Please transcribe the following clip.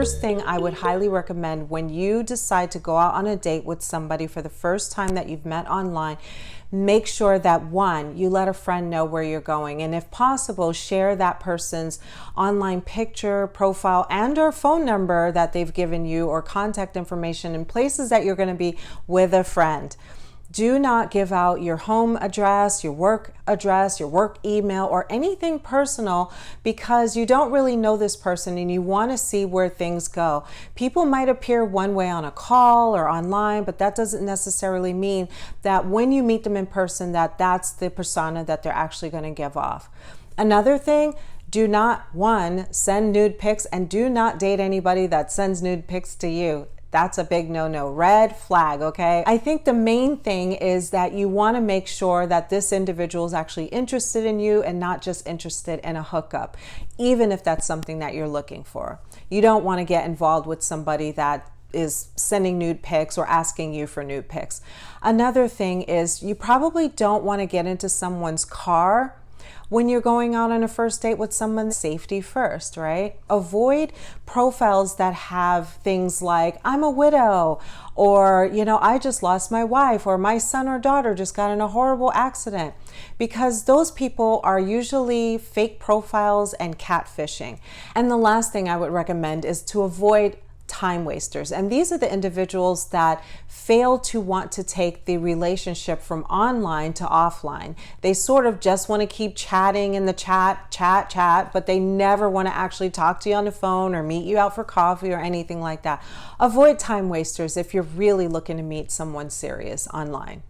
first thing I would highly recommend when you decide to go out on a date with somebody for the first time that you've met online, make sure that one, you let a friend know where you're going, and if possible, share that person's online picture, profile, and or phone number that they've given you, or contact information in places that you're going to be with a friend. Do not give out your home address, your work email, or anything personal, because you don't really know this person and you want to see where things go. People might appear one way on a call or online, but that doesn't necessarily mean that when you meet them in person that that's the persona that they're actually going to give off. Another thing, do not, one, send nude pics, and do not date anybody that sends nude pics to you. That's a big no-no, red flag, okay? I think the main thing is that you want to make sure that this individual is actually interested in you and not just interested in a hookup, even if that's something that you're looking for. You don't want to get involved with somebody that is sending nude pics or asking you for nude pics. Another thing is you probably don't want to get into someone's car when you're going out on a first date with someone. Safety first, right? Avoid profiles that have things like, I'm a widow, or, I just lost my wife, or my son or daughter just got in a horrible accident, because those people are usually fake profiles and catfishing. And the last thing I would recommend is to avoid time wasters. And these are the individuals that fail to want to take the relationship from online to offline. They sort of just want to keep chatting in the chat, but they never want to actually talk to you on the phone or meet you out for coffee or anything like that. Avoid time wasters if you're really looking to meet someone serious online.